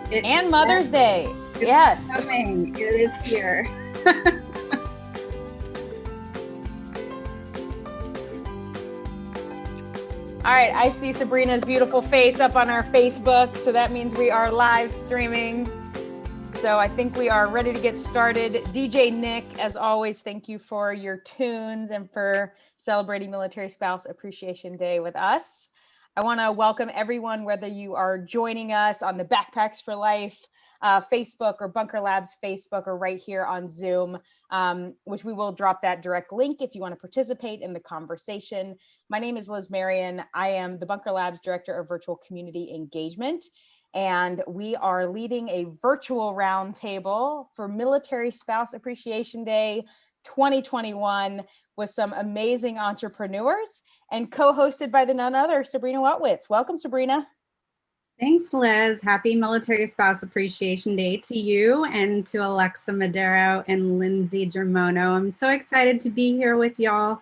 And Mother's Day. Yes. Coming. It is here. All right, I see Sabrina's beautiful face up on our Facebook, so that means we are live streaming. So I think we are ready to get started. DJ Nick, as always, thank you for your tunes and for celebrating Military Spouse Appreciation Day with us. I want to welcome everyone, whether you are joining us on the Backpacks for Life Facebook or Bunker Labs Facebook or right here on Zoom, which we will drop that direct link if you want to participate in the conversation. My name is Liz Marion. I am the Bunker Labs Director of Virtual Community Engagement, and we are leading a virtual roundtable for Military Spouse Appreciation Day 2021 with some amazing entrepreneurs and co-hosted by the none other Sabrina Wotwitz. Welcome, Sabrina. Thanks, Liz. Happy Military Spouse Appreciation Day to you and to Alexa Modero and Lindsey Germono. I'm so excited to be here with y'all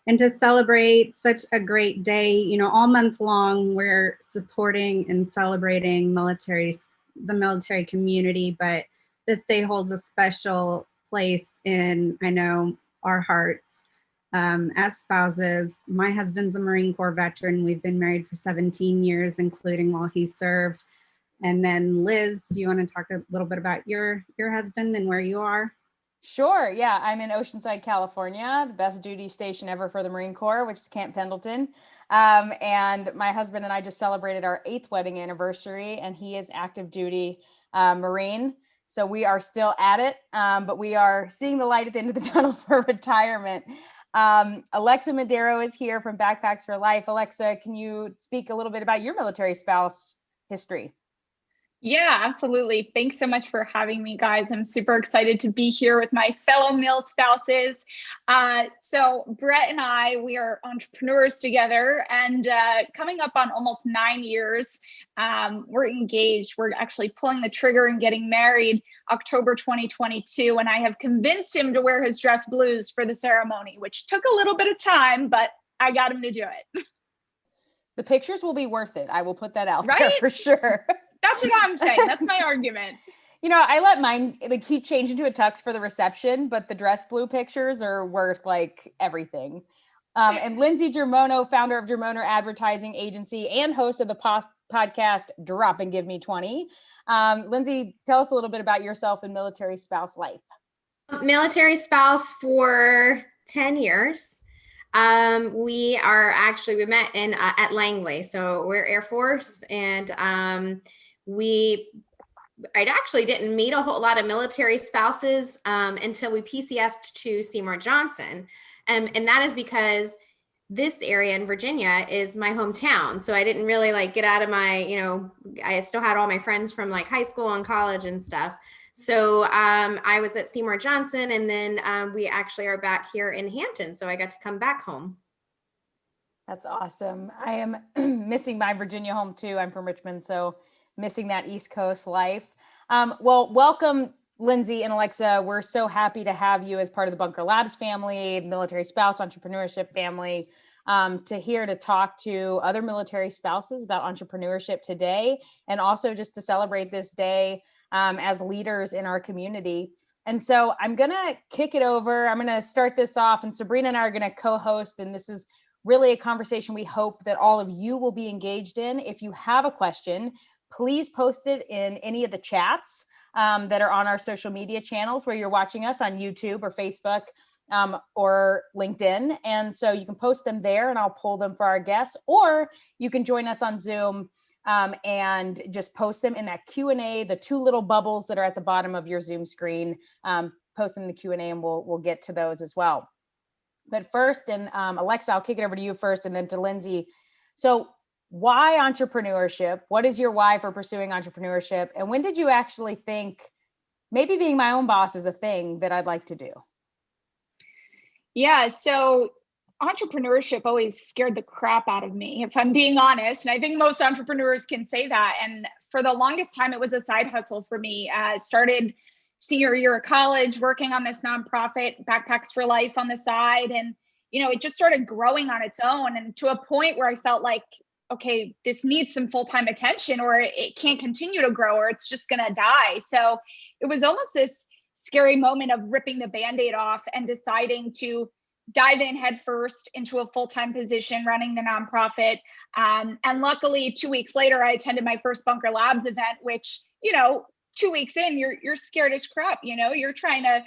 and to celebrate such a great day. You know, all month long, we're supporting and celebrating the military community, but this day holds a special place in, I know, our hearts. As spouses, my husband's a Marine Corps veteran. We've been married for 17 years, including while he served. And then Liz, do you want to talk a little bit about your husband and where you are? Sure. Yeah, I'm in Oceanside, California, the best duty station ever for the Marine Corps, which is Camp Pendleton. And my husband and I just celebrated our 8th wedding anniversary, and he is active duty Marine. So we are still at it, but we are seeing the light at the end of the tunnel for retirement. Alexa Modero is here from Backpacks for Life. Alexa, can you speak a little bit about your military spouse history? Yeah, absolutely. Thanks so much for having me, guys. I'm super excited to be here with my fellow mil spouses. So Brett and I, we are entrepreneurs together, and coming up on almost 9 years. We're engaged. We're actually pulling the trigger and getting married October 2022. And I have convinced him to wear his dress blues for the ceremony, which took a little bit of time, but I got him to do it. The pictures will be worth it. I will put that out there for sure. That's what I'm saying. That's my argument. You know, I let mine keep changing to a tux for the reception, but the dress blue pictures are worth like everything. And Lindsey Germono, founder of Germono Advertising Agency and host of the podcast Drop and Give Me 20. Lindsey, tell us a little bit about yourself and military spouse life. Military spouse for 10 years. We met at Langley. So we're Air Force, and I actually didn't meet a whole lot of military spouses until we PCS'd to Seymour Johnson. And that is because this area in Virginia is my hometown. So I didn't really get out of my, I still had all my friends from high school and college and stuff. So I was at Seymour Johnson, and then we actually are back here in Hampton. So I got to come back home. That's awesome. I am missing my Virginia home too. I'm from Richmond, so missing that East Coast life. Well, welcome, Lindsey and Alexa. We're so happy to have you as part of the Bunker Labs family, military spouse entrepreneurship family, to talk to other military spouses about entrepreneurship today, and also just to celebrate this day as leaders in our community. And so I'm going to kick it over. I'm going to start this off, and Sabrina and I are going to co-host, and this is really a conversation we hope that all of you will be engaged in. If you have a question, please post it in any of the chats that are on our social media channels where you're watching us on YouTube or Facebook or LinkedIn. And so you can post them there and I'll pull them for our guests, or you can join us on Zoom and just post them in that Q&A, the 2 little bubbles that are at the bottom of your Zoom screen. Post them in the Q&A and we'll get to those as well. But first, and Alexa, I'll kick it over to you first and then to Lindsey. So why entrepreneurship? What is your why for pursuing entrepreneurship? And when did you actually think maybe being my own boss is a thing that I'd like to do? Yeah, so entrepreneurship always scared the crap out of me, if I'm being honest. And I think most entrepreneurs can say that. And for the longest time, it was a side hustle for me. I started senior year of college working on this nonprofit, Backpacks for Life, on the side. And, it just started growing on its own, and to a point where I felt like okay, this needs some full-time attention, or it can't continue to grow, or it's just going to die. So it was almost this scary moment of ripping the Band-Aid off and deciding to dive in head first into a full-time position running the nonprofit. And luckily 2 weeks later, I attended my first Bunker Labs event, which, 2 weeks in, you're scared as crap. You're trying to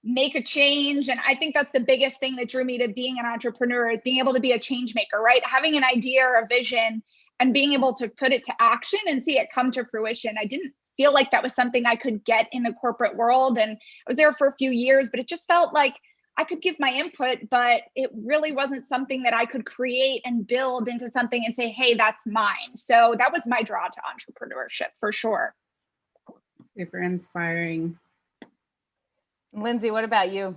make a change. And I think that's the biggest thing that drew me to being an entrepreneur, is being able to be a change maker, right? Having an idea or a vision and being able to put it to action and see it come to fruition. I didn't feel like that was something I could get in the corporate world. And I was there for a few years, but it just felt like I could give my input, but it really wasn't something that I could create and build into something and say, hey, that's mine. So that was my draw to entrepreneurship for sure. Super inspiring. Lindsey, what about you?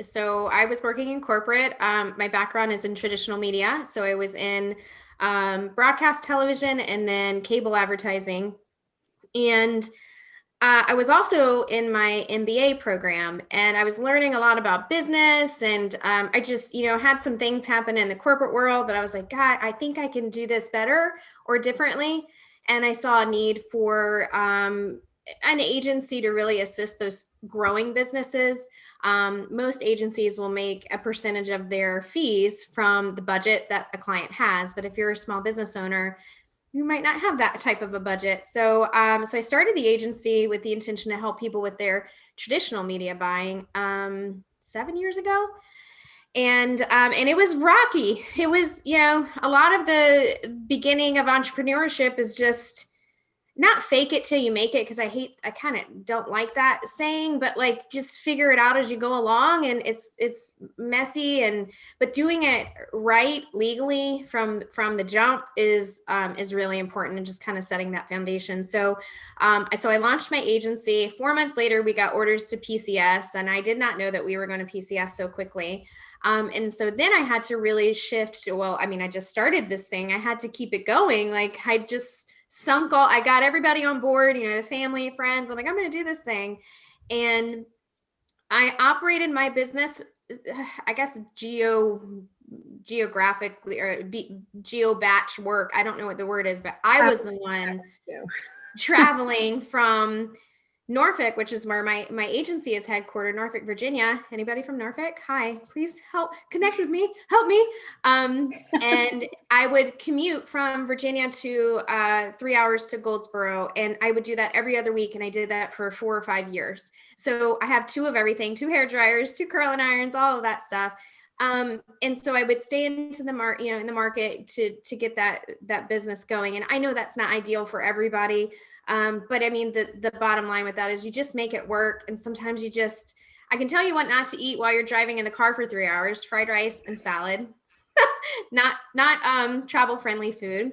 So I was working in corporate. My background is in traditional media. So I was in broadcast television and then cable advertising. And I was also in my MBA program, and I was learning a lot about business. And I just, had some things happen in the corporate world that I was like, God, I think I can do this better or differently. And I saw a need for an agency to really assist those growing businesses. Most agencies will make a percentage of their fees from the budget that a client has. But if you're a small business owner, you might not have that type of a budget. So I started the agency with the intention to help people with their traditional media buying 7 years ago. And it was rocky. It was, a lot of the beginning of entrepreneurship is just not fake it till you make it. Cause I kind of don't like that saying, but like, just figure it out as you go along. And it's messy, but doing it right legally from the jump is really important, and just kind of setting that foundation. So I launched my agency. 4 months later, we got orders to PCS, and I did not know that we were going to PCS so quickly. And so then I had to really shift to, I just started this thing. I had to keep it going. Like I just I got everybody on board, the family, friends. I'm like, I'm going to do this thing. And I operated my business, I guess, geographically or geo-batch work. I don't know what the word is, but I was the one traveling from Norfolk, which is where my agency is headquartered, Norfolk, Virginia. Anybody from Norfolk? Hi, please connect with me, help me. And I would commute from Virginia to 3 hours to Goldsboro. And I would do that every other week. And I did that for 4 or 5 years. So I have 2 of everything, 2 hair dryers, 2 curling irons, all of that stuff. And so I would stay into the in the market to get that business going. And I know that's not ideal for everybody. But I mean, the bottom line with that is you just make it work. And sometimes I can tell you what not to eat while you're driving in the car for 3 hours: fried rice and salad, not travel friendly food.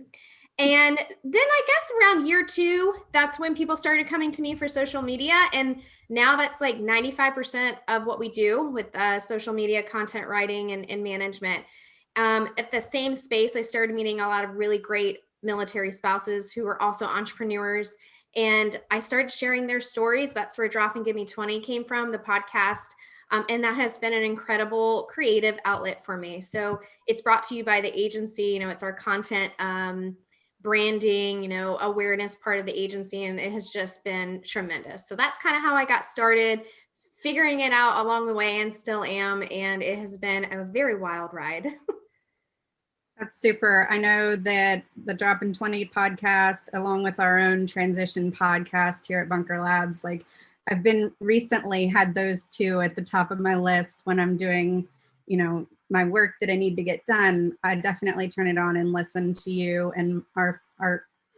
And then I guess around year 2, that's when people started coming to me for social media. And now that's like 95% of what we do with social media content writing and management. At the same space, I started meeting a lot of really great military spouses who are also entrepreneurs. And I started sharing their stories. That's where Drop and Give Me 20 came from, the podcast. And that has been an incredible creative outlet for me. So it's brought to you by the agency. It's our content branding, awareness part of the agency. And it has just been tremendous. So that's kind of how I got started, figuring it out along the way, and still am. And it has been a very wild ride. That's super. I know that the Drop in 20 podcast, along with our own transition podcast here at Bunker Labs, like I've been recently had those 2 at the top of my list when I'm doing, my work that I need to get done. I definitely turn it on and listen to you and our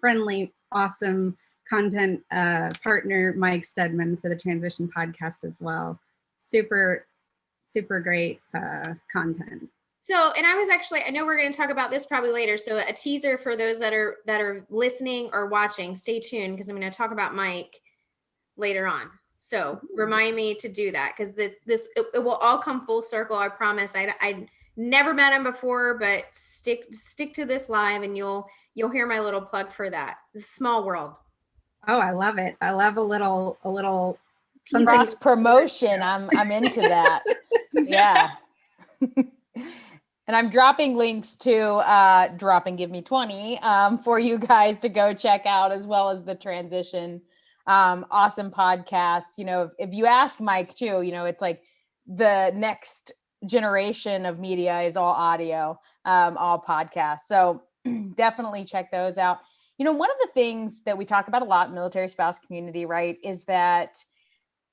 friendly, awesome content partner, Mike Stedman, for the Transition podcast as well. Super, super great content. So, and I know we're going to talk about this probably later. So a teaser for those that are listening or watching, stay tuned, because I'm going to talk about Mike later on. So remind me to do that, because it will all come full circle. I promise. I never met him before, but stick to this live and you'll hear my little plug for that. It's a small world. Oh, I love it. I love a little cross promotion. I'm into that. Yeah. And I'm dropping links to Drop and Give Me 20 for you guys to go check out, as well as the Transition awesome podcast. You know, if you ask Mike too, you know, it's like the next generation of media is all audio, all podcasts. So definitely check those out. You know, one of the things that we talk about a lot in military spouse community, right, is that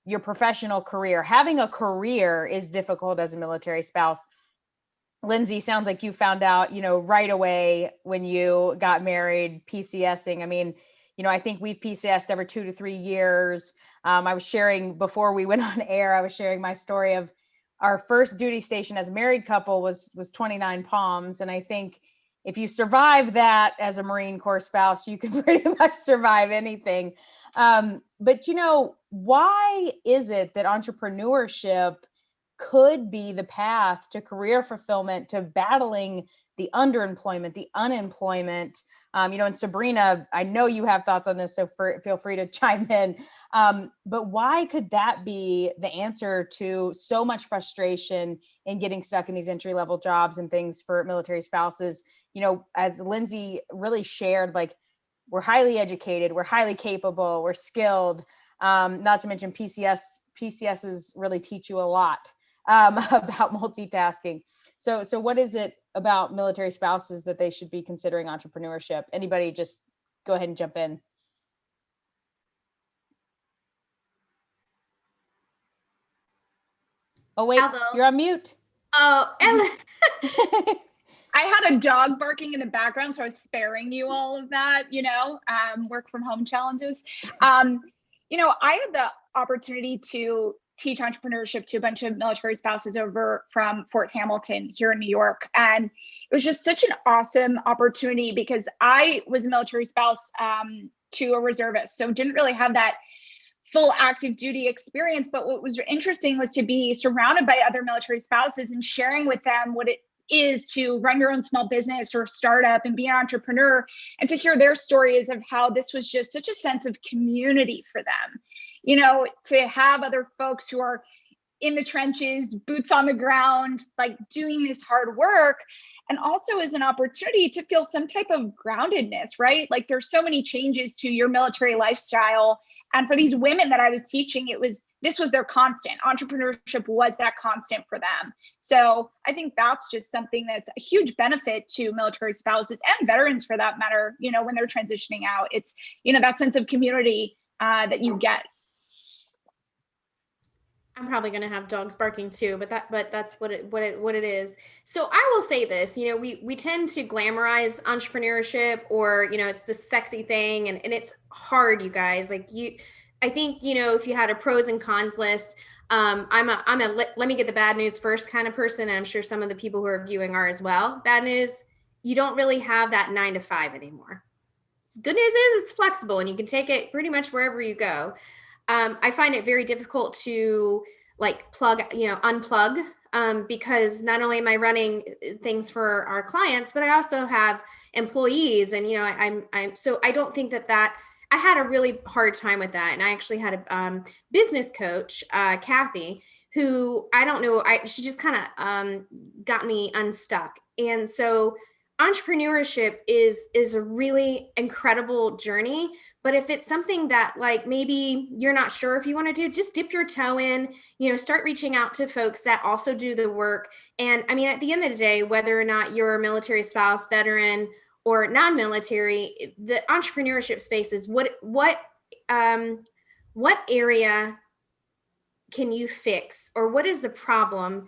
your professional career, having a career is difficult as a military spouse. Lindsey, sounds like you found out, you know, right away when you got married, PCSing. I mean, you know, I think we've PCSed every 2 to 3 years. I was sharing before we went on air, I was sharing my story of our first duty station as a married couple was 29 Palms. And I think if you survive that as a Marine Corps spouse, you can pretty much survive anything. But, you know, why is it that entrepreneurship could be the path to career fulfillment, to battling the underemployment, the unemployment? You know, and Sabrina, I know you have thoughts on this, so feel free to chime in. But why could that be the answer to so much frustration in getting stuck in these entry-level jobs and things for military spouses? You know, as Lindsey really shared, like, we're highly educated, we're highly capable, we're skilled. Not to mention PCSs really teach you a lot about multitasking. So what is it about military spouses that they should be considering entrepreneurship? Anybody, just go ahead and jump in. Oh, wait, Hello. You're on mute. Oh, I had a dog barking in the background, so I was sparing you all of that, you know, work from home challenges. You know, I had the opportunity to teach entrepreneurship to a bunch of military spouses over from Fort Hamilton here in New York. And it was just such an awesome opportunity because I was a military spouse to a reservist, so didn't really have that full active duty experience. But what was interesting was to be surrounded by other military spouses and sharing with them what it is to run your own small business or startup and be an entrepreneur, and to hear their stories of how this was just such a sense of community for them. You know, to have other folks who are in the trenches, boots on the ground, like doing this hard work, and also as an opportunity to feel some type of groundedness, right? Like there's so many changes to your military lifestyle. And for these women that I was teaching, this was their constant. Entrepreneurship was that constant for them. So I think that's just something that's a huge benefit to military spouses and veterans for that matter, you know, when they're transitioning out. It's, you know, that sense of community that you get. I'm probably going to have dogs barking too, but that's what it is. So I will say this, you know, we tend to glamorize entrepreneurship, or, you know, it's the sexy thing, and it's hard, you guys. Like I think, you know, if you had a pros and cons list, I'm a let me get the bad news first kind of person. And I'm sure some of the people who are viewing are as well. Bad news, you don't really have that 9 to 5 anymore. Good news is it's flexible and you can take it pretty much wherever you go. I find it very difficult to like unplug, because not only am I running things for our clients, but I also have employees, and, you know, so I don't think that I had a really hard time with that. And I actually had a business coach, Kathy, who I don't know, she just kind of got me unstuck. And so entrepreneurship is a really incredible journey. But if it's something that, like, maybe you're not sure if you want to do, just dip your toe in, you know, start reaching out to folks that also do the work. And I mean, at the end of the day, whether or not you're a military spouse, veteran, or non-military, the entrepreneurship space is what area can you fix, or what is the problem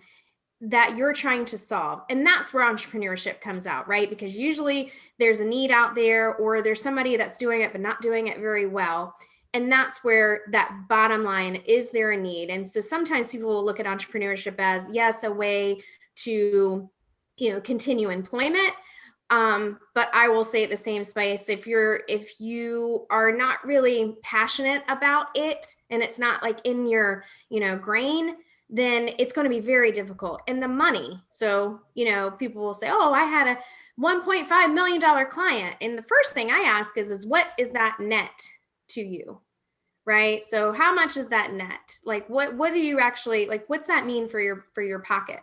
that you're trying to solve? And that's where entrepreneurship comes out, right? Because usually there's a need out there, or there's somebody that's doing it but not doing it very well. And that's where that bottom line, is there a need? And so sometimes people will look at entrepreneurship as, yes, a way to, you know, continue employment. But I will say at the same space, if you are not really passionate about it, and it's not like in your, you know, grain, then it's going to be very difficult. And the money. So, you know, people will say, oh, I had a $1.5 million client. And the first thing I ask is what is that net to you? Right? So how much is that net? Like, what do you actually, like, what's that mean for your pocket?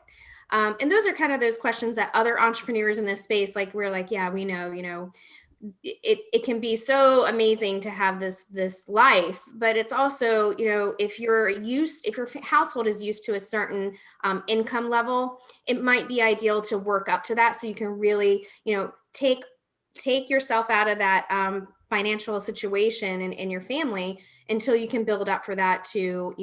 And those are kind of those questions that other entrepreneurs in this space, like we're like, yeah, we know, it can be so amazing to have this life, but it's also, if your household is used to a certain income level, it might be ideal to work up to that, so you can really, take yourself out of that financial situation in your family until you can build up for that to,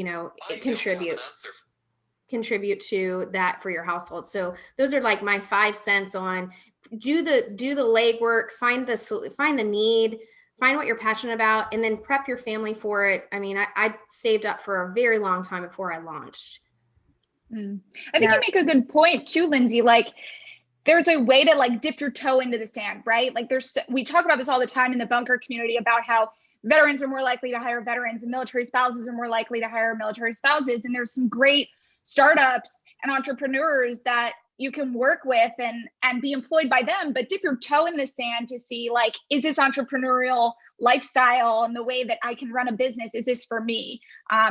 contribute to that for your household. So those are like my 5 cents on do the legwork, find the need, find what you're passionate about, and then prep your family for it. I mean, I saved up for a very long time before I launched. I think you make a good point too, Lindsey. Like, there's a way to like dip your toe into the sand, right? Like we talk about this all the time in the bunker community about how veterans are more likely to hire veterans and military spouses are more likely to hire military spouses. And there's some great startups and entrepreneurs that you can work with and be employed by them, but dip your toe in the sand to see, like, is this entrepreneurial lifestyle and the way that I can run a business, is this for me?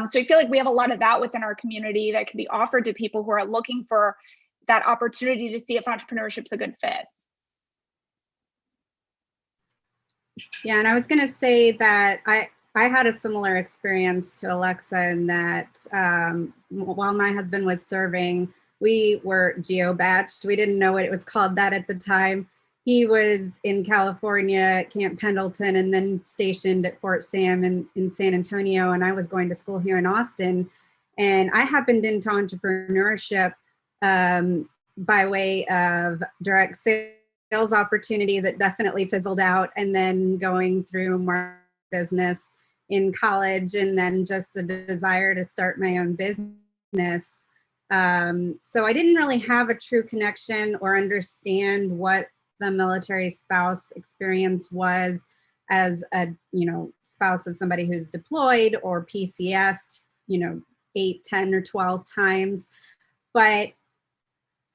So I feel like we have a lot of that within our community that can be offered to people who are looking for that opportunity to see if entrepreneurship is a good fit. Yeah, and I was going to say that I had a similar experience to Alexa in that while my husband was serving, we were geo-batched. We didn't know what it was called that at the time. He was in California, Camp Pendleton, and then stationed at Fort Sam in San Antonio. And I was going to school here in Austin. And I happened into entrepreneurship by way of direct sales opportunity that definitely fizzled out, and then going through marketing business in college, and then just a desire to start my own business. So I didn't really have a true connection or understand what the military spouse experience was as a, spouse of somebody who's deployed or PCS'd, 8, 10, or 12 times. But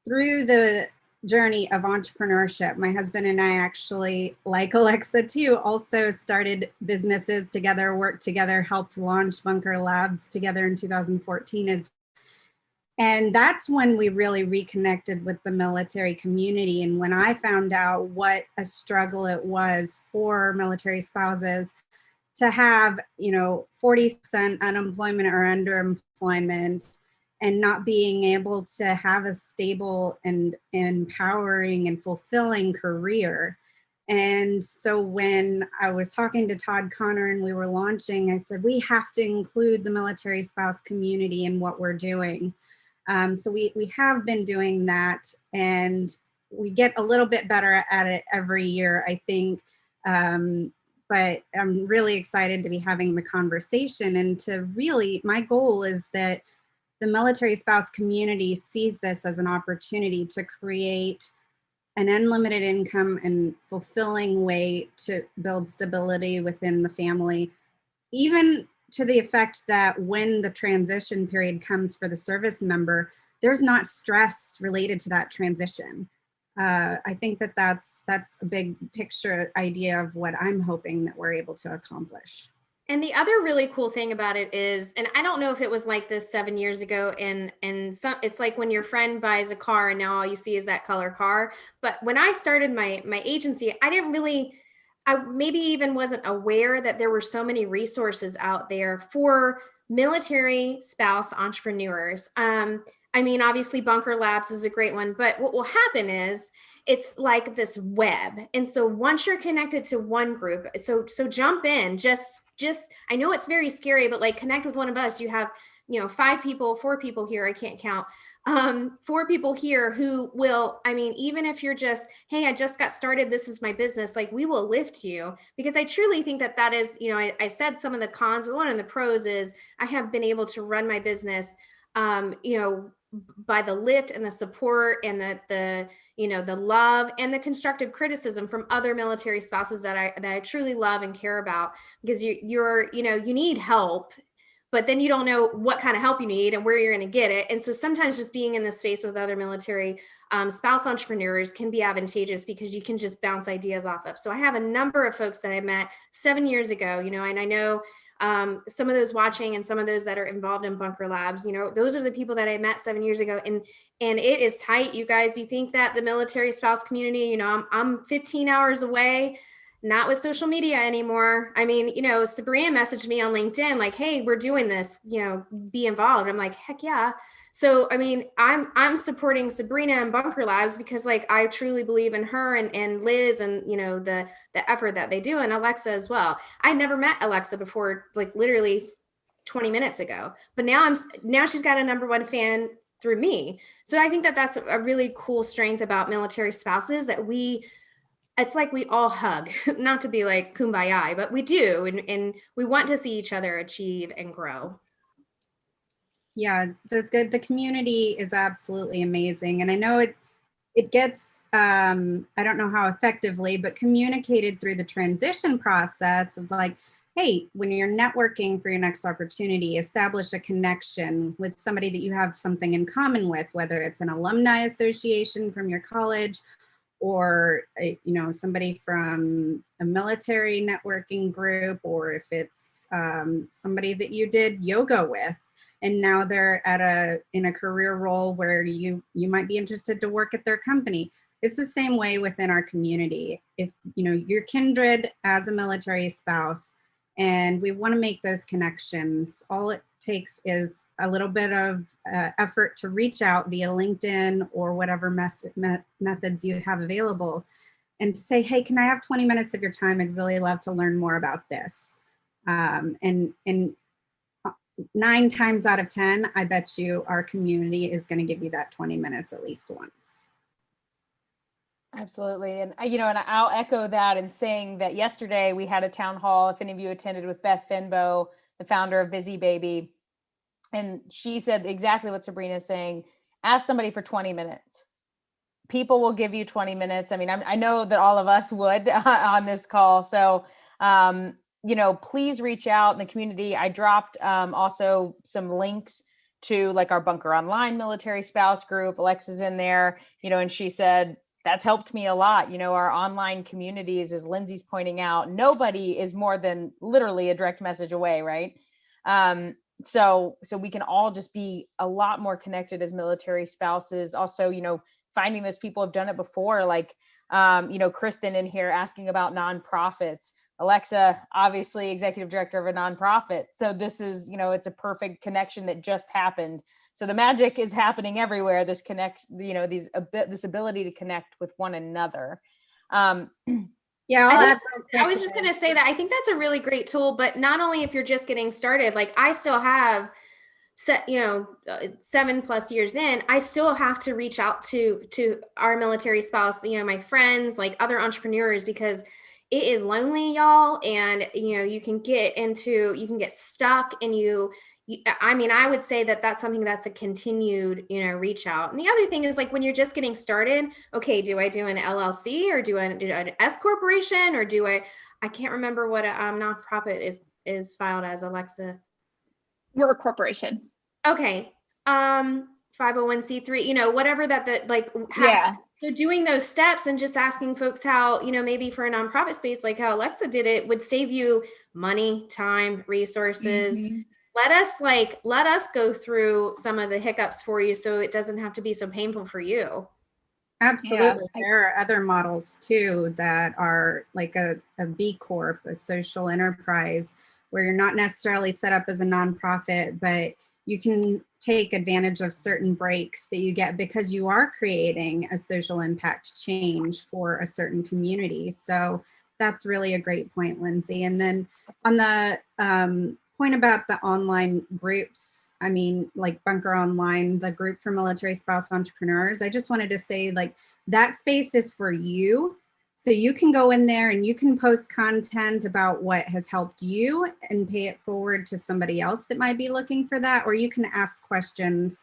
through the journey of entrepreneurship, my husband and I actually, like Alexa too, also started businesses together, worked together, helped launch Bunker Labs together in 2014 and that's when we really reconnected with the military community. And when I found out what a struggle it was for military spouses to have, 40% unemployment or underemployment, and not being able to have a stable and empowering and fulfilling career. And so when I was talking to Todd Connor and we were launching, I said, we have to include the military spouse community in what we're doing. So we have been doing that, and we get a little bit better at it every year, I think. But I'm really excited to be having the conversation, and to really, my goal is that the military spouse community sees this as an opportunity to create an unlimited income and fulfilling way to build stability within the family, even to the effect that when the transition period comes for the service member, there's not stress related to that transition. I think that that's a big picture idea of what I'm hoping that we're able to accomplish. And the other really cool thing about it is, and I don't know if it was like this 7 years ago, and it's like when your friend buys a car and now all you see is that color car. But when I started my agency, I maybe even wasn't aware that there were so many resources out there for military spouse entrepreneurs. I mean, obviously Bunker Labs is a great one, but what will happen is it's like this web. And so once you're connected to one group, so jump in, just, I know it's very scary, but like connect with one of us. You have, 4 people here, I can't count. 4 people here who will, I mean, even if you're just, hey, I just got started, this is my business, like we will lift you, because I truly think that is, I said some of the cons, but one of the pros is I have been able to run my business, by the lift and the support and the love and the constructive criticism from other military spouses that I truly love and care about, because you need help, but then you don't know what kind of help you need and where you're going to get it. And so sometimes just being in this space with other military spouse entrepreneurs can be advantageous, because you can just bounce ideas off of. So I have a number of folks that I met 7 years ago, and I know Some of those watching and some of those that are involved in Bunker Labs, you know, those are the people that I met 7 years ago. And it is tight, you guys. You think that the military spouse community, you know, I'm 15 hours away, not with social media anymore. I mean, you know, Sabrina messaged me on LinkedIn like, hey, we're doing this, you know, be involved. I'm like, heck yeah. So, I mean, I'm supporting Sabrina and Bunker Labs because like, I truly believe in her and Liz and, you know, the effort that they do, and Alexa as well. I never met Alexa before, like literally 20 minutes ago, but now she's got a #1 fan through me. So I think that that's a really cool strength about military spouses, that it's like we all hug, not to be like kumbaya, but we do. And we want to see each other achieve and grow. Yeah, the community is absolutely amazing. And I know it gets, I don't know how effectively, but communicated through the transition process of like, hey, when you're networking for your next opportunity, establish a connection with somebody that you have something in common with, whether it's an alumni association from your college, or you know, somebody from a military networking group, or if it's somebody that you did yoga with and now they're in a career role where you might be interested to work at their company. It's the same way within our community. If you know, you're kindred as a military spouse, and we want to make those connections, all it takes is a little bit of effort to reach out via LinkedIn or whatever methods you have available, and to say, hey, can I have 20 minutes of your time? I'd really love to learn more about this. And 9 times out of 10, I bet you our community is going to give you that 20 minutes at least once. Absolutely. And, you know, and I'll echo that in saying that yesterday we had a town hall, if any of you attended, with Beth Finbo, the founder of Busy Baby. And she said exactly what Sabrina's saying. Ask somebody for 20 minutes. People will give you 20 minutes. I mean, I know that all of us would on this call. So, you know, please reach out in the community. I dropped also some links to like our Bunker Online military spouse group. Alexa's in there, you know, and she said, that's helped me a lot. You know, our online communities, as Lindsey's pointing out, nobody is more than literally a direct message away, right? So we can all just be a lot more connected as military spouses. Also, you know, finding those people who have done it before, like, you know, Kristen in here asking about nonprofits. Alexa, obviously executive director of a nonprofit. So this is, you know, it's a perfect connection that just happened. So the magic is happening everywhere. This you know, this ability to connect with one another. Yeah, I was just going to say that I think that's a really great tool, but not only if you're just getting started. Like I still have, you know, 7+ years in, I still have to reach out to our military spouse, you know, my friends, like other entrepreneurs, because it is lonely, y'all. And, you know, you can get stuck and I mean, I would say that that's something that's a continued, you know, reach out. And the other thing is like, when you're just getting started, okay, do I do an LLC or do I do an S corporation, or do I can't remember what a nonprofit is filed as, Alexa. We're a corporation. Okay. 501c3, you know, whatever that like, yeah. So doing those steps and just asking folks how, you know, maybe for a nonprofit space, like how Alexa did it, would save you money, time, resources. Mm-hmm. Let us go through some of the hiccups for you, so it doesn't have to be so painful for you. Absolutely. Yeah. There are other models too that are like a B Corp, a social enterprise, where you're not necessarily set up as a nonprofit, but you can take advantage of certain breaks that you get because you are creating a social impact change for a certain community. So that's really a great point, Lindsey. And then on the point about the online groups, I mean, like Bunker Online, the group for military spouse entrepreneurs, I just wanted to say, like, that space is for you. So you can go in there and you can post content about what has helped you and pay it forward to somebody else that might be looking for that, or you can ask questions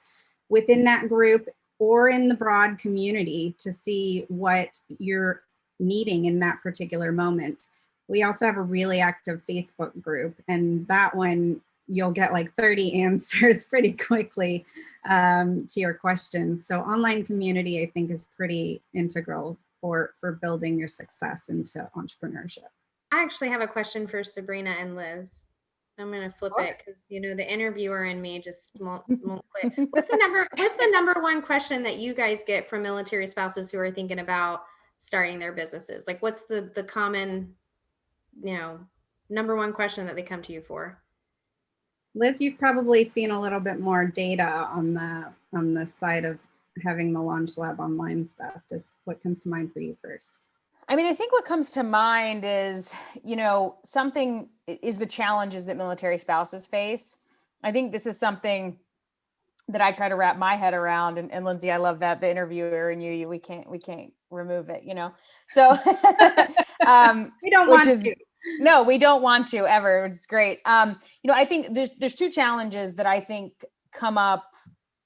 within that group or in the broad community to see what you're needing in that particular moment. We also have a really active Facebook group, and that one you'll get like 30 answers pretty quickly to your questions. So online community, I think, is pretty integral for building your success into entrepreneurship. I actually have a question for Sabrina and Liz. I'm gonna flip it because the interviewer in me just won't quit. What's the number one question that you guys get from military spouses who are thinking about starting their businesses? Like, what's the common, number one question that they come to you for? Liz, you've probably seen a little bit more data on the side of having the Launch Lab online stuff. What comes to mind for you first? I mean, I think what comes to mind is, something is the challenges that military spouses face. I think this is something that I try to wrap my head around. And Lindsey, I love that the interviewer and we can't remove it, So we don't want to. No, we don't want to ever, which is great. I think there's two challenges that I think come up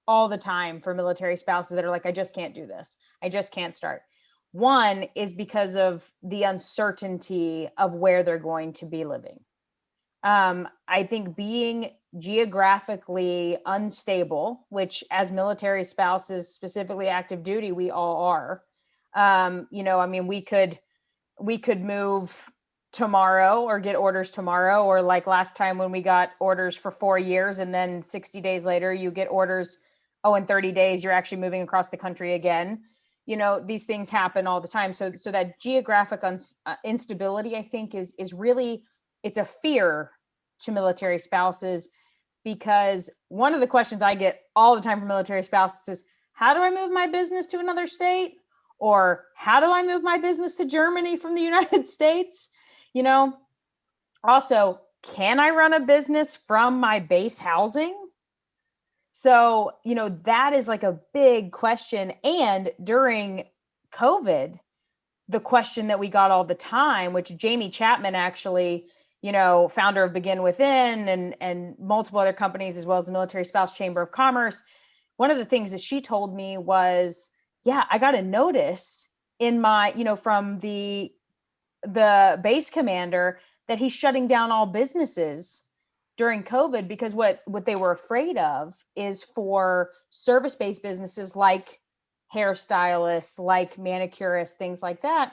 all the time for military spouses that are like, I just can't do this. I just can't start. One is because of the uncertainty of where they're going to be living. I think being geographically unstable, which as military spouses, specifically active duty, we all are. We could move tomorrow or get orders tomorrow, or like last time when we got orders for 4 years and then 60 days later you get orders, in 30 days you're actually moving across the country again. These things happen all the time. So that geographic instability, I think is really, it's a fear to military spouses, because one of the questions I get all the time from military spouses is, how do I move my business to another state? Or how do I move my business to Germany from the United States? Also, can I run a business from my base housing? So, that is like a big question. And during COVID, the question that we got all the time, which Jamie Chapman actually, founder of Begin Within and multiple other companies, as well as the Military Spouse Chamber of Commerce, one of the things that she told me was, yeah, I got a notice in my, from the base commander that he's shutting down all businesses during COVID, because what they were afraid of is for service-based businesses like hairstylists, like manicurists, things like that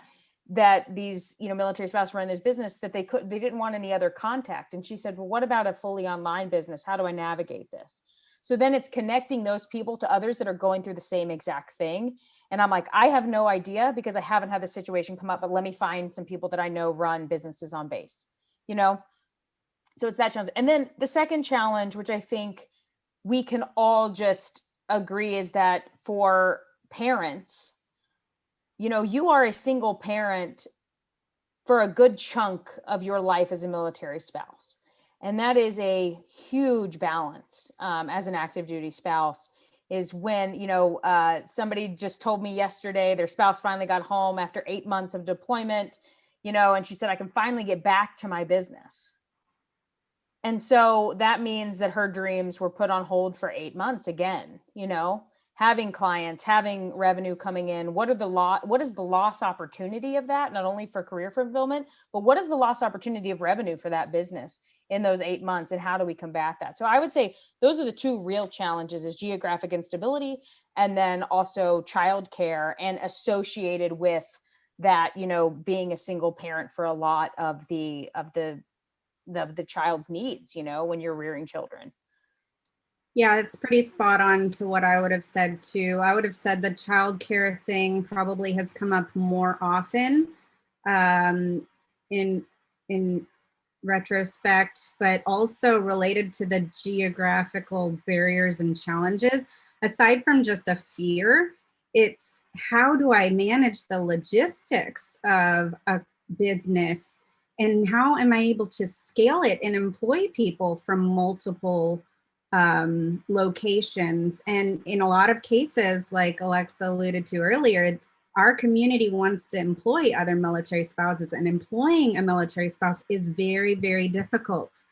these, military spouses run this business, that they didn't want any other contact. And she said, well, what about a fully online business? How do I navigate this? So then it's connecting those people to others that are going through the same exact thing. And I'm like, I have no idea because I haven't had the situation come up, but let me find some people that I know run businesses on base, So it's that challenge. And then the second challenge, which I think we can all just agree, is that for parents, you are a single parent for a good chunk of your life as a military spouse. And that is a huge balance as an active duty spouse, is when, somebody just told me yesterday, their spouse finally got home after 8 months of deployment, and she said, I can finally get back to my business. And so that means that her dreams were put on hold for 8 months again, having clients, having revenue coming in. What is the loss opportunity of that? Not only for career fulfillment, but what is the loss opportunity of revenue for that business in those 8 months? And how do we combat that? So I would say those are the two real challenges, is geographic instability, and then also childcare, and associated with that, being a single parent for a lot of the child's needs, when you're rearing children. Yeah, it's pretty spot on to what I would have said too. I would have said the childcare thing probably has come up more often in retrospect, but also related to the geographical barriers and challenges. Aside from just a fear, it's how do I manage the logistics of a business, and how am I able to scale it and employ people from multiple locations? And in a lot of cases, like Alexa alluded to earlier, our community wants to employ other military spouses, and employing a military spouse is very, very difficult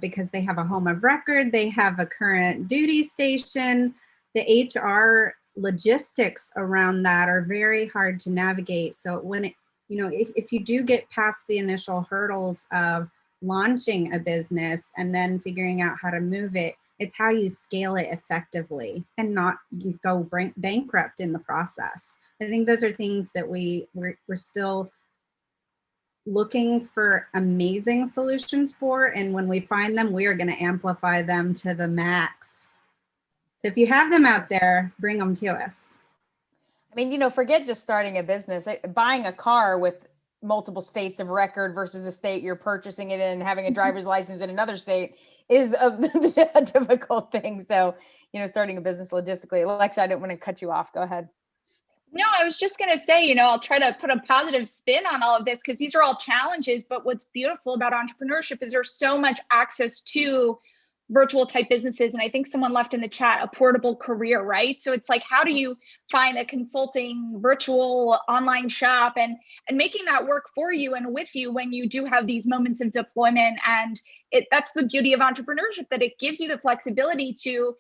because they have a home of record, they have a current duty station. The HR logistics around that are very hard to navigate. So when if you do get past the initial hurdles of launching a business and then figuring out how to move it, it's how you scale it effectively and not you go bankrupt in the process. I think those are things that we're still looking for amazing solutions for. And when we find them, we are going to amplify them to the max. So if you have them out there, bring them to us. I mean, forget just starting a business. Buying a car with multiple states of record versus the state you're purchasing it in and having a driver's license in another state is a difficult thing. So, starting a business logistically. Alexa, I didn't want to cut you off. Go ahead. No, I was just going to say, I'll try to put a positive spin on all of this because these are all challenges. But what's beautiful about entrepreneurship is there's so much access to virtual type businesses. And I think someone left in the chat a portable career, right? So it's like, how do you find a consulting virtual online shop and making that work for you and with you when you do have these moments of deployment? And that's the beauty of entrepreneurship, that it gives you the flexibility to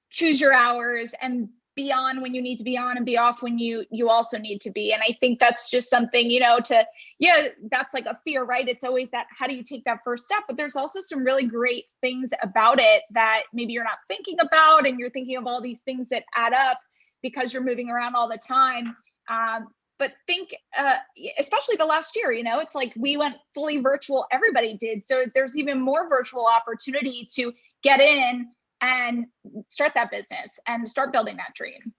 choose your hours and be on when you need to be on and be off when you also need to be. And I think that's just something, that's like a fear, right? It's always that, how do you take that first step? But there's also some really great things about it that maybe you're not thinking about, and you're thinking of all these things that add up because you're moving around all the time. But think, especially the last year, it's like we went fully virtual, everybody did. So there's even more virtual opportunity to get in and start that business and start building that dream.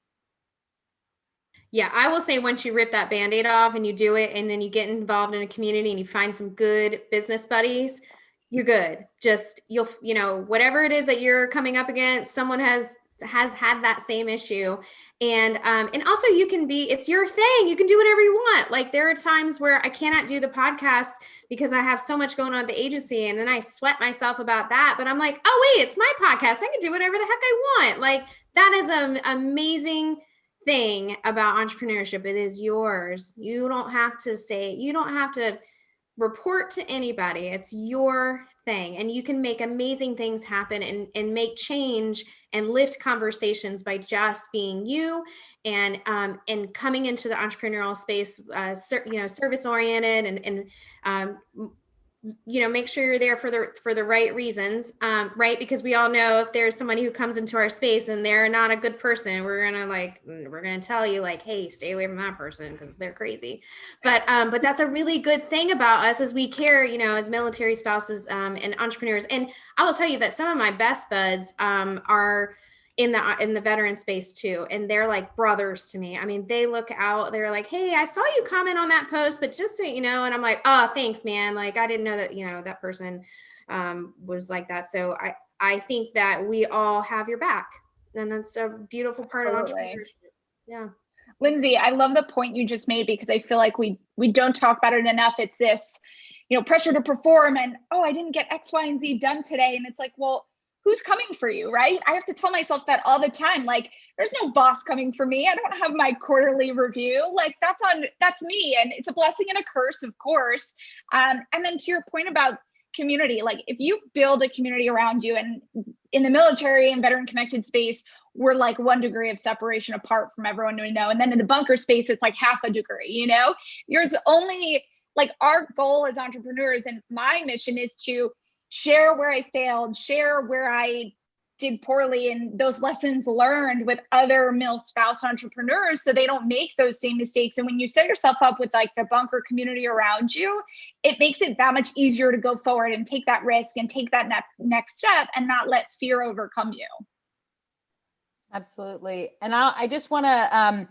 Yeah, I will say once you rip that Band-Aid off and you do it, and then you get involved in a community and you find some good business buddies, you're good. Just whatever it is that you're coming up against, someone has had that same issue. And also it's your thing. You can do whatever you want. Like, there are times where I cannot do the podcast because I have so much going on at the agency, and then I sweat myself about that. But I'm like, oh wait, it's my podcast. I can do whatever the heck I want. Like, that is an amazing thing about entrepreneurship. It is yours. You don't have to report to anybody. It's your thing, and you can make amazing things happen and make change and lift conversations by just being you and coming into the entrepreneurial space, service oriented and make sure you're there for the right reasons, right? Because we all know if there's somebody who comes into our space and they're not a good person, we're gonna tell you like, hey, stay away from that person because they're crazy. But that's a really good thing about us, as we care, as military spouses and entrepreneurs. And I will tell you that some of my best buds are in the veteran space too. And they're like brothers to me. I mean, they look out, they're like, hey, I saw you comment on that post, but just so you know, and I'm like, oh, thanks, man. Like, I didn't know that, that person was like that. So I think that we all have your back, and that's a beautiful part of entrepreneurship. Yeah. Lindsey, I love the point you just made, because I feel like we don't talk about it enough. It's this, pressure to perform and, oh, I didn't get X, Y, and Z done today. And it's like, well, who's coming for you, right? I have to tell myself that all the time. Like, there's no boss coming for me. I don't have my quarterly review. Like, that's me. And it's a blessing and a curse, of course. And then to your point about community, like, if you build a community around you, and in the military and veteran connected space, we're like 1 degree of separation apart from everyone we know. And then in the bunker space, it's like half a degree, It's only like, our goal as entrepreneurs, and my mission is to share where I failed, share where I did poorly, and those lessons learned with other mil spouse entrepreneurs, so they don't make those same mistakes. And when you set yourself up with like the bunker community around you, it makes it that much easier to go forward and take that risk and take that next step and not let fear overcome you. Absolutely. And I just want to,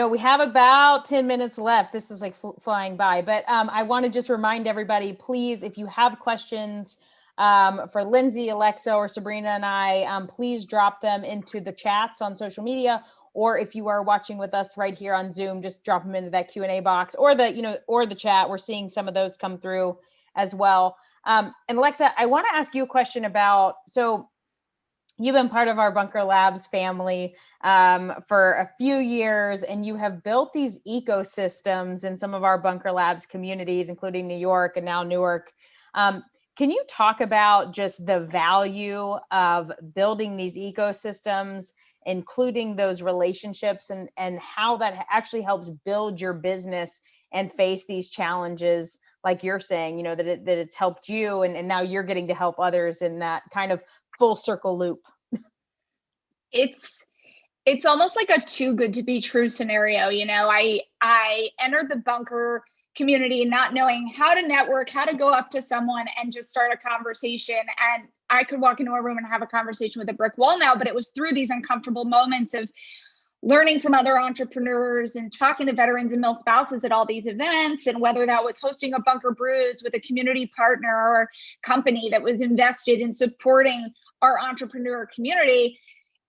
we have about 10 minutes left. This is like flying by, but I want to just remind everybody, please, if you have questions for Lindsey, Alexa, or Sabrina and I, please drop them into the chats on social media, or if you are watching with us right here on Zoom, just drop them into that Q&A box or the chat. We're seeing some of those come through as well. And Alexa, I want to ask you a question about, so you've been part of our Bunker Labs family for a few years, and you have built these ecosystems in some of our Bunker Labs communities, including New York and now Newark. Can you talk about just the value of building these ecosystems, including those relationships, and how that actually helps build your business and face these challenges, like you're saying, that it's helped you, and now you're getting to help others in that kind of full circle loop? It's almost like a too good to be true scenario. I entered the bunker community, not knowing how to network, how to go up to someone and just start a conversation. And I could walk into a room and have a conversation with a brick wall now, but it was through these uncomfortable moments of learning from other entrepreneurs and talking to veterans and mil spouses at all these events. And whether that was hosting a Bunker Brews with a community partner or company that was invested in supporting our entrepreneur community,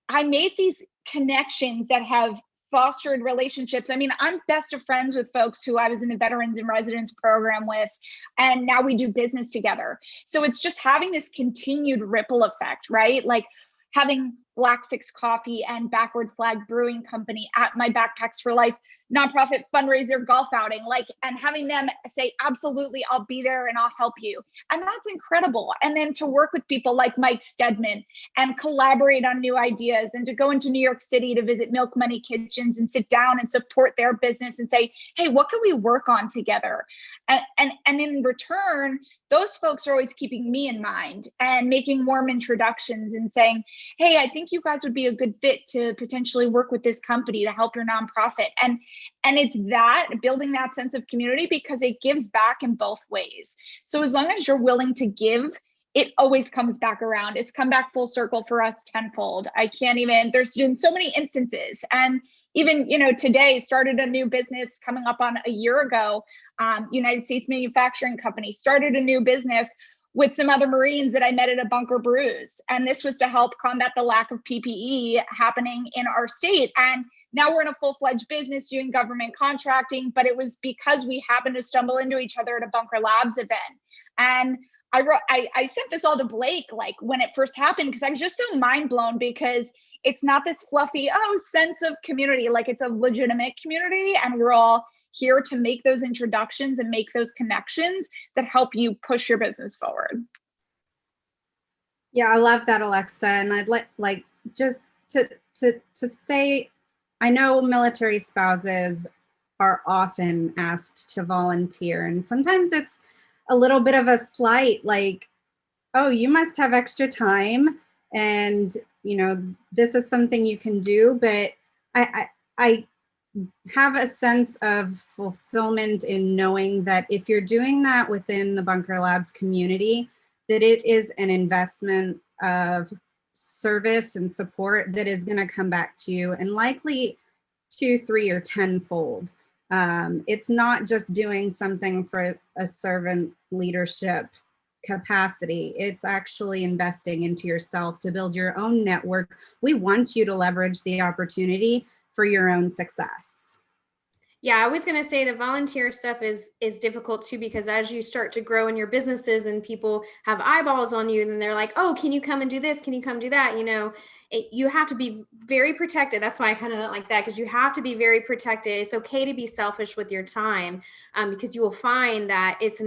I made these connections that have fostered relationships. I mean, I'm best of friends with folks who I was in the Veterans in Residence program with, and now we do business together. So it's just having this continued ripple effect, right? Like having Black Six Coffee and Backward Flag Brewing Company at my Backpacks for Life nonprofit fundraiser golf outing, like, and having them say, absolutely, I'll be there and I'll help you. And that's incredible. And then to work with people like Mike Stedman and collaborate on new ideas, and to go into New York City to visit Milk Money Kitchens and sit down and support their business and say, hey, what can we work on together? And in return, those folks are always keeping me in mind and making warm introductions and saying, hey, I think you guys would be a good fit to potentially work with this company to help your nonprofit. And it's that, building that sense of community, because it gives back in both ways. So as long as you're willing to give, it always comes back around. It's come back full circle for us tenfold. I can't even, there's been so many instances. And even, today started a new business coming up on a year ago. United States Manufacturing Company started a new business with some other Marines that I met at a Bunker Brews. And this was to help combat the lack of PPE happening in our state. And now we're in a full-fledged business doing government contracting, but it was because we happened to stumble into each other at a Bunker Labs event. And I sent this all to Blake, like when it first happened, because I was just so mind blown, because it's not this fluffy, sense of community. Like, it's a legitimate community, and we're all here to make those introductions and make those connections that help you push your business forward. Yeah, I love that, Alexa. And I'd like just to say, I know military spouses are often asked to volunteer, and sometimes it's a little bit of a slight, like, oh, you must have extra time, and this is something you can do. But I have a sense of fulfillment in knowing that if you're doing that within the Bunker Labs community, that it is an investment of service and support that is going to come back to you, and likely 2, 3, or 10-fold. It's not just doing something for a servant leadership capacity. It's actually investing into yourself to build your own network. We want you to leverage the opportunity for your own success. Yeah, I was going to say the volunteer stuff is difficult too, because as you start to grow in your businesses and people have eyeballs on you, then they're like, oh, can you come and do this? Can you come do that? You have to be very protected. That's why I kind of don't like that, because you have to be very protected. It's okay to be selfish with your time, because you will find that it's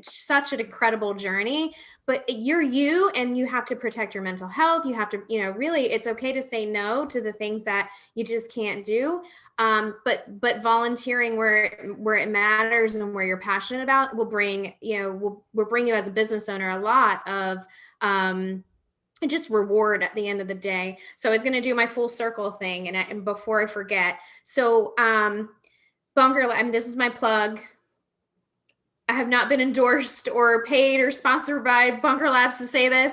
such an incredible journey. But you're you, and you have to protect your mental health. You have to, really, it's okay to say no to the things that you just can't do. But volunteering where it matters and where you're passionate about will bring, will bring you as a business owner a lot of just reward at the end of the day. So I was going to do my full circle thing, and before I forget, so Bunker, this is my plug. I have not been endorsed or paid or sponsored by Bunker Labs to say this,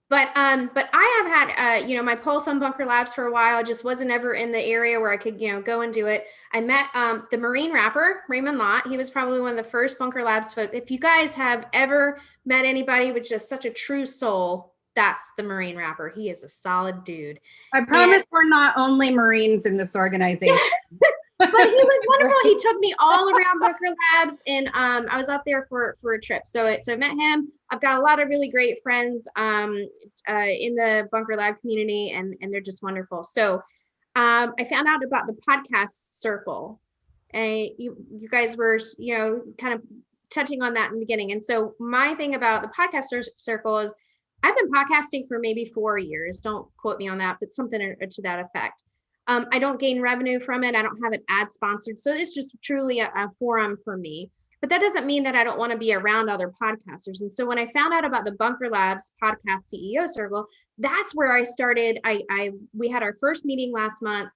but I have had, my pulse on Bunker Labs for a while. Just wasn't ever in the area where I could, go and do it. I met the Marine rapper, Raymond Lott. He was probably one of the first Bunker Labs folks. If you guys have ever met anybody with just such a true soul, that's the Marine rapper. He is a solid dude. I promise we're not only Marines in this organization. But he was wonderful. He took me all around Bunker Labs, and I was up there for a trip. So I met him. I've got a lot of really great friends in the Bunker Lab community, and they're just wonderful. So I found out about the podcast circle. You guys were, kind of touching on that in the beginning. And so my thing about the podcast circle is I've been podcasting for maybe 4 years. Don't quote me on that, but something to that effect. I don't gain revenue from it. I don't have it ad sponsored. So it's just truly a forum for me. But that doesn't mean that I don't want to be around other podcasters. And so when I found out about the Bunker Labs podcast CEO circle, that's where I started. We had our first meeting last month,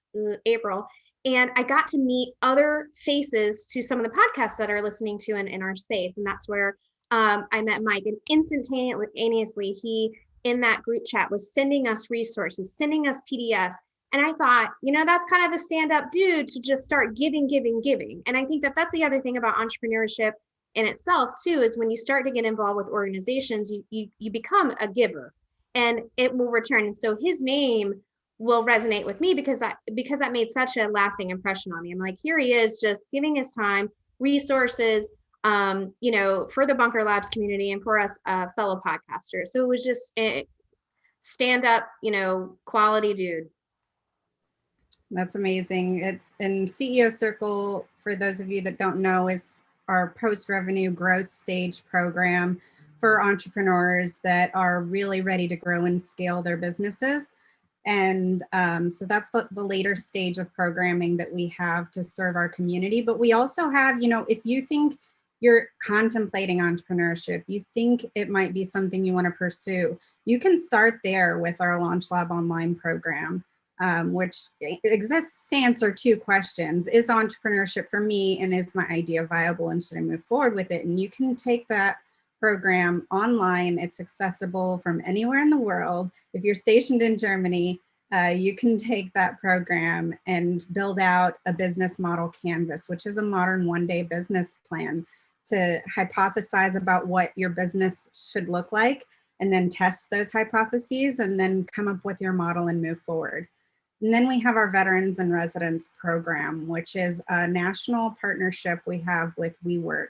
April, And I got to meet other faces to some of the podcasts that are listening to in our space. And that's where I met Mike, and instantaneously, he in that group chat was sending us resources, sending us PDFs. And I thought, that's kind of a stand-up dude to just start giving. And I think that that's the other thing about entrepreneurship in itself too, is when you start to get involved with organizations, you become a giver, and it will return. And so his name will resonate with me because that made such a lasting impression on me. I'm like, here he is, just giving his time, resources, for the Bunker Labs community and for us fellow podcasters. So it was just a stand up, quality dude. That's amazing. It's in CEO Circle, for those of you that don't know, is our post-revenue growth stage program for entrepreneurs that are really ready to grow and scale their businesses. And so that's the later stage of programming that we have to serve our community. But we also have, if you think you're contemplating entrepreneurship, you think it might be something you want to pursue, you can start there with our Launch Lab online program, which exists to answer two questions. Is entrepreneurship for me, and is my idea viable, and should I move forward with it? And you can take that program online. It's accessible from anywhere in the world. If you're stationed in Germany, you can take that program and build out a business model canvas, which is a modern one-day business plan, to hypothesize about what your business should look like, and then test those hypotheses, and then come up with your model and move forward. And then we have our Veterans and Residents program, which is a national partnership we have with WeWork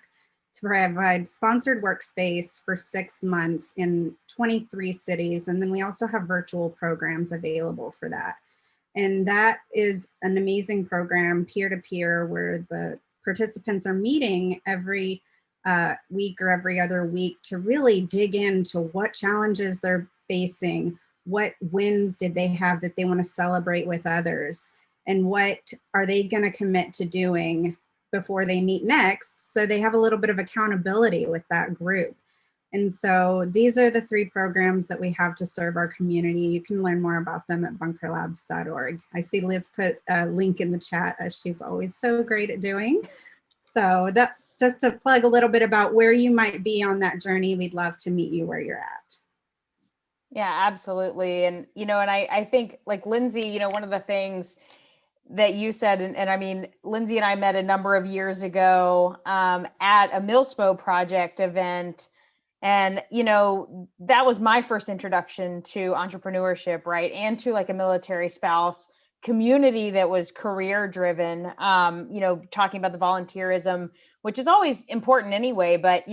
to provide sponsored workspace for 6 months in 23 cities. And then we also have virtual programs available for that. And that is an amazing program, peer-to-peer, where the participants are meeting every week or every other week to really dig into what challenges they're facing, what wins did they have that they want to celebrate with others, and what are they going to commit to doing before they meet next, so they have a little bit of accountability with that group. And so these are the 3 programs that we have to serve our community. You can learn more about them at bunkerlabs.org. I see Liz put a link in the chat, as she's always so great at doing. So that, just to plug a little bit about where you might be on that journey, we'd love to meet you where you're at. Yeah, absolutely. And, I think, like Lindsey, one of the things that you said, and I mean, Lindsey and I met a number of years ago at a Millspo project event. And, that was my first introduction to entrepreneurship, right? And to like a military spouse community that was career driven, talking about the volunteerism, which is always important anyway, but,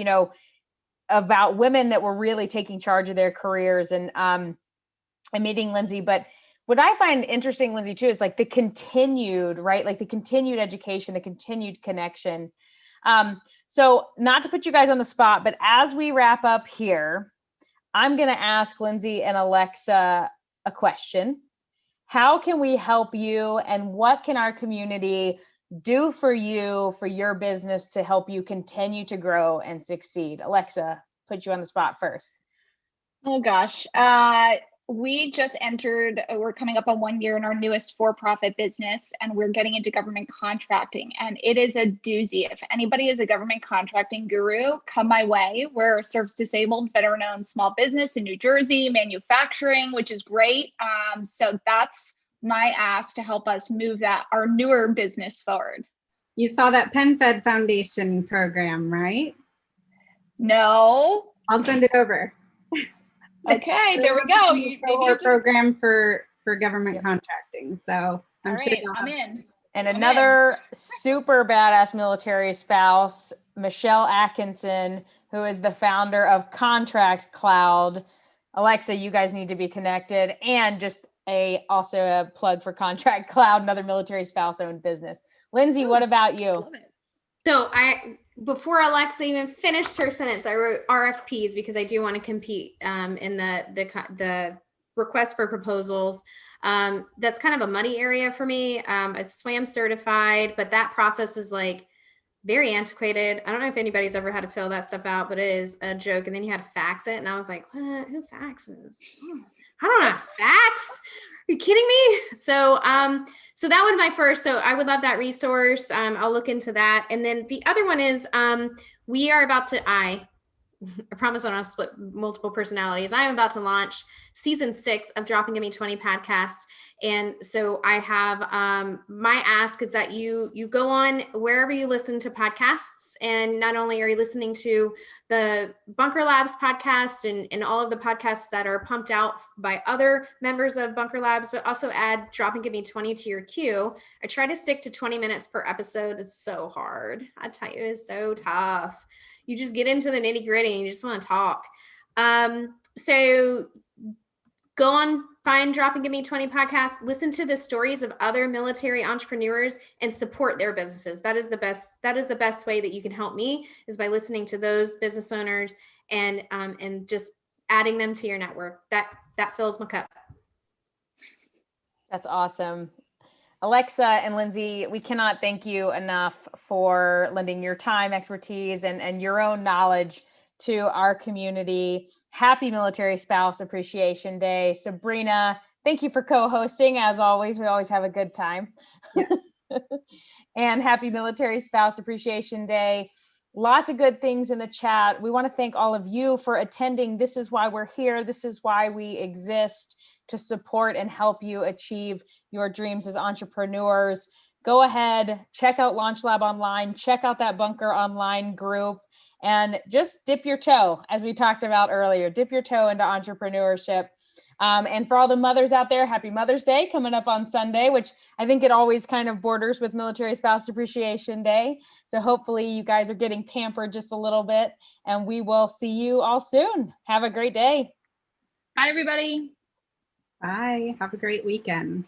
about women that were really taking charge of their careers. And I'm meeting Lindsey, but what I find interesting, Lindsey, too, is like the continued, right? Like the continued education, the continued connection. So not to put you guys on the spot, but as we wrap up here, I'm going to ask Lindsey and Alexa a question. How can we help you, and what can our community do for you, for your business, to help you continue to grow and succeed? Alexa, put you on the spot first. Oh gosh. We just entered, we're coming up on 1 year in our newest for-profit business, and we're getting into government contracting, and it is a doozy. If anybody is a government contracting guru, come my way. We're a service disabled, veteran-owned small business in New Jersey, manufacturing, which is great. So that's my ask to help us move our newer business forward. You saw that PenFed Foundation program, right? No. I'll send it over. Okay, there we go. Our program for government contracting. So I'm sure I'm in. And another super badass military spouse, Michelle Atkinson, who is the founder of Contract Cloud. Alexa, you guys need to be connected. And just also a plug for Contract Cloud, another military spouse owned business. Lindsey, what about you? So before Alexa even finished her sentence, I wrote RFPs because I do want to compete in the request for proposals. That's kind of a muddy area for me. It's SWAM certified, but that process is like very antiquated. I don't know if anybody's ever had to fill that stuff out, but it is a joke. And then you had to fax it. And I was like, what? Who faxes? I don't know how to fax. Are you kidding me? So, so that was my first. So I would love that resource. I'll look into that. And then the other one is, we are about to, I promise I don't have split multiple personalities. I am about to launch season 6 of Dropping Gimme 20 podcast. And so I have, my ask is that you go on wherever you listen to podcasts. And not only are you listening to the Bunker Labs podcast and all of the podcasts that are pumped out by other members of Bunker Labs, but also add Dropping Gimme 20 to your queue. I try to stick to 20 minutes per episode. It's so hard. I tell you, it's so tough. You just get into the nitty gritty and you just want to talk. So go on, find Dropping Gimme 20 podcast, listen to the stories of other military entrepreneurs and support their businesses. That is the best way that you can help me, is by listening to those business owners and just adding them to your network. That fills my cup. That's awesome. Alexa and Lindsey, we cannot thank you enough for lending your time, expertise, and your own knowledge to our community. Happy Military Spouse Appreciation Day. Sabrina, thank you for co-hosting. As always, we always have a good time. Yeah. And happy Military Spouse Appreciation Day. Lots of good things in the chat. We want to thank all of you for attending. This is why we're here. This is why we exist, to support and help you achieve your dreams as entrepreneurs. Go ahead, check out Launch Lab online, check out that Bunker online group, and just dip your toe, as we talked about earlier, dip your toe into entrepreneurship. And for all the mothers out there, happy Mother's Day coming up on Sunday, which I think it always kind of borders with Military Spouse Appreciation Day. So hopefully you guys are getting pampered just a little bit, and we will see you all soon. Have a great day. Bye, everybody. Bye. Have a great weekend.